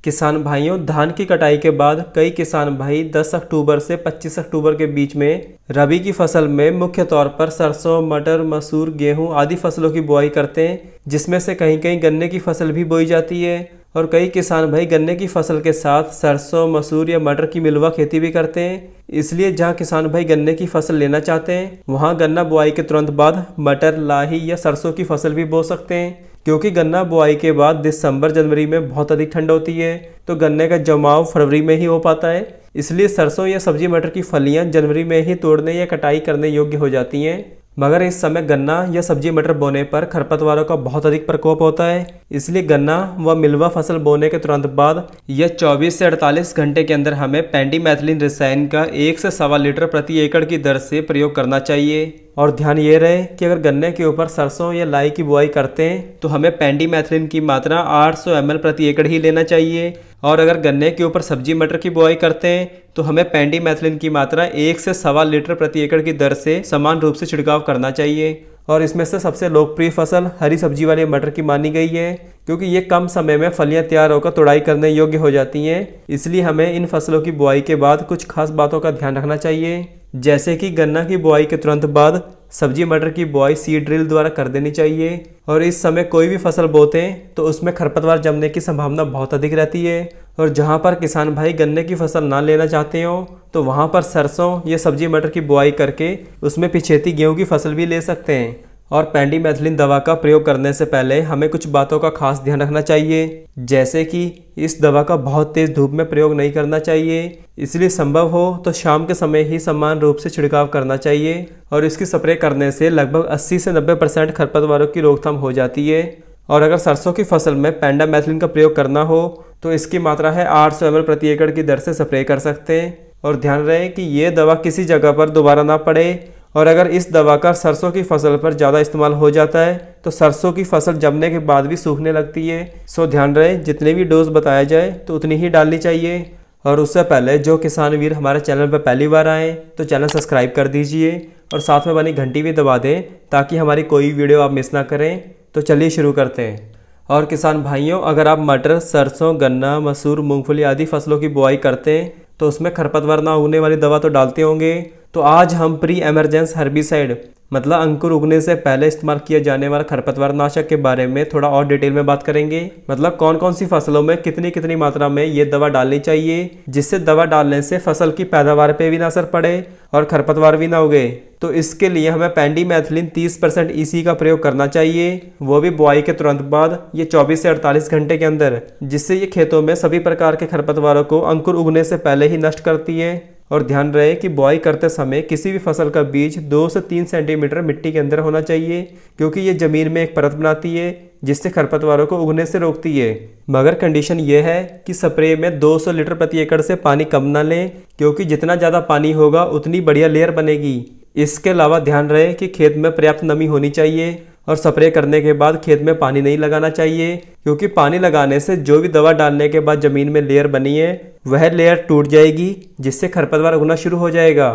किसान भाइयों, धान की कटाई के बाद कई किसान भाई 10 अक्टूबर से 25 अक्टूबर के बीच में रबी की फसल में मुख्य तौर पर सरसों, मटर, मसूर, गेहूं आदि फसलों की बुआई करते हैं, जिसमें से कहीं कहीं गन्ने की फसल भी बोई जाती है। और कई किसान भाई गन्ने की फसल के साथ सरसों, मसूर या मटर की मिलवा खेती भी करते हैं। इसलिए जहां किसान भाई गन्ने की फसल लेना चाहते हैं, वहां गन्ना बुआई के तुरंत बाद मटर, लाही या सरसों की फसल भी बो सकते हैं। क्योंकि गन्ना बुआई के बाद दिसंबर जनवरी में बहुत अधिक ठंड होती है, तो गन्ने का जमाव फरवरी में ही हो पाता है। इसलिए सरसों या सब्जी मटर की फलियां जनवरी में ही तोड़ने या कटाई करने योग्य हो जाती हैं। मगर इस समय गन्ना या सब्जी मटर बोने पर खरपतवारों का बहुत अधिक प्रकोप होता है। इसलिए गन्ना व मिलवा फसल बोने के तुरंत बाद या 24 से 48 घंटे के अंदर हमें पेंडिमेथिलिन रसायन का 1 से 1.25 लीटर प्रति एकड़ की दर से प्रयोग करना चाहिए। और ध्यान ये रहे कि अगर गन्ने के ऊपर सरसों या लाई की बुआई करते हैं तो हमें पेंडिमेथिलिन की मात्रा 800 ml प्रति एकड़ ही लेना चाहिए। और अगर गन्ने के ऊपर सब्जी मटर की बुआई करते हैं तो हमें पेंडिमेथिलिन की मात्रा 1 से 1.25 लीटर प्रति एकड़ की दर से समान रूप से छिड़काव करना चाहिए। और इसमें से सबसे लोकप्रिय फसल हरी सब्जी वाले मटर की मानी गई है, क्योंकि ये कम समय में फलियां तैयार होकर तुड़ाई करने योग्य हो जाती हैं। इसलिए हमें इन फसलों की बुआई के बाद कुछ खास बातों का ध्यान रखना चाहिए, जैसे कि गन्ना की बुआई के तुरंत बाद सब्जी मटर की बुआई सीड ड्रिल द्वारा कर देनी चाहिए। और इस समय कोई भी फसल बोते हैं तो उसमें खरपतवार जमने की संभावना बहुत अधिक रहती है। और जहां पर किसान भाई गन्ने की फसल ना लेना चाहते हो तो वहां पर सरसों या सब्जी मटर की बुआई करके उसमें पिछेती गेहूं की फसल भी ले सकते हैं। और पेंडिमेथिलिन दवा का प्रयोग करने से पहले हमें कुछ बातों का खास ध्यान रखना चाहिए, जैसे कि इस दवा का बहुत तेज धूप में प्रयोग नहीं करना चाहिए। इसलिए संभव हो तो शाम के समय ही समान रूप से छिड़काव करना चाहिए। और इसकी स्प्रे करने से लगभग 80 से 90% खरपतवारों की रोकथाम हो जाती है। और अगर सरसों की फसल में पेंडामेथिलिन का प्रयोग करना हो तो इसकी मात्रा है 800 ml प्रति एकड़ की दर से स्प्रे कर सकते हैं। और ध्यान रहे कि ये दवा किसी जगह पर दोबारा ना पड़े। और अगर इस दवा का सरसों की फसल पर ज़्यादा इस्तेमाल हो जाता है तो सरसों की फसल जमने के बाद भी सूखने लगती है। सो ध्यान रहे जितने भी डोज बताया जाए तो उतनी ही डालनी चाहिए। और उससे पहले जो किसान वीर हमारे चैनल पर पहली बार आए तो चैनल सब्सक्राइब कर दीजिए और साथ में बनी घंटी भी दबा दें, ताकि हमारी कोई वीडियो आप मिस ना करें। तो चलिए शुरू करते हैं। और किसान भाइयों, अगर आप मटर, सरसों, गन्ना, मसूर, मूंगफली आदि फसलों की बुआई करते हैं तो उसमें खरपतवार ना उगने वाली दवा तो डालते होंगे। तो आज हम प्री एमरजेंस हर्बिसाइड मतलब अंकुर उगने से पहले इस्तेमाल किया जाने वाला खरपतवार नाशक के बारे में थोड़ा और डिटेल में बात करेंगे। मतलब कौन कौन सी फसलों में कितनी कितनी मात्रा में ये दवा डालनी चाहिए, जिससे दवा डालने से फसल की पैदावार पे भी ना असर पड़े और खरपतवार भी ना उगे। तो इसके लिए हमें पेंडिमेथिलिन 30% EC का प्रयोग करना चाहिए, वो भी बुआई के तुरंत बाद ये 24 से 48 घंटे के अंदर, जिससे ये खेतों में सभी प्रकार के खरपतवारों को अंकुर उगने से पहले ही नष्ट करती है। और ध्यान रहे कि बुआई करते समय किसी भी फसल का बीज 2 से 3 सेंटीमीटर मिट्टी के अंदर होना चाहिए, क्योंकि ये जमीन में एक परत बनाती है जिससे खरपतवारों को उगने से रोकती है। मगर कंडीशन ये है कि स्प्रे में 200 लीटर प्रति एकड़ से पानी कम ना लें, क्योंकि जितना ज़्यादा पानी होगा उतनी बढ़िया लेयर बनेगी। इसके अलावा ध्यान रहे कि खेत में पर्याप्त नमी होनी चाहिए और स्प्रे करने के बाद खेत में पानी नहीं लगाना चाहिए, क्योंकि पानी लगाने से जो भी दवा डालने के बाद ज़मीन में लेयर बनी है वह लेयर टूट जाएगी, जिससे खरपतवार उगना शुरू हो जाएगा।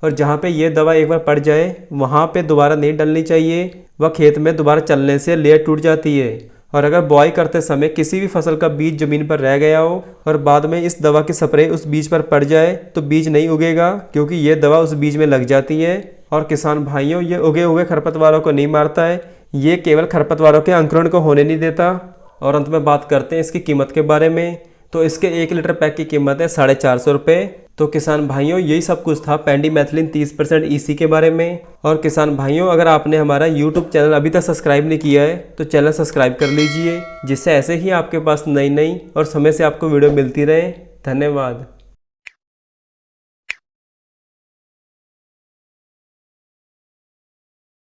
और जहाँ पे ये दवा एक बार पड़ जाए वहाँ पे दोबारा नहीं डालनी चाहिए, वह खेत में दोबारा चलने से लेयर टूट जाती है। और अगर बुआई करते समय किसी भी फसल का बीज जमीन पर रह गया हो और बाद में इस दवा की स्प्रे उस बीज पर पड़ जाए तो बीज नहीं उगेगा, क्योंकि ये दवा उस बीज में लग जाती है। और किसान भाइयों, ये उगे हुए खरपतवारों को नहीं मारता है, ये केवल खरपतवारों के अंकुरण को होने नहीं देता। और अंत में बात करते हैं इसकी कीमत के बारे में। तो इसके 1 लीटर पैक की कीमत है 450 रुपये। तो किसान भाइयों, यही सब कुछ था पेंडिमेथिलिन 30% EC के बारे में। और किसान भाइयों, अगर आपने हमारा YouTube चैनल अभी तक सब्सक्राइब नहीं किया है तो चैनल सब्सक्राइब कर लीजिए, जिससे ऐसे ही आपके पास नई नई और समय से आपको वीडियो मिलती रहे। धन्यवाद।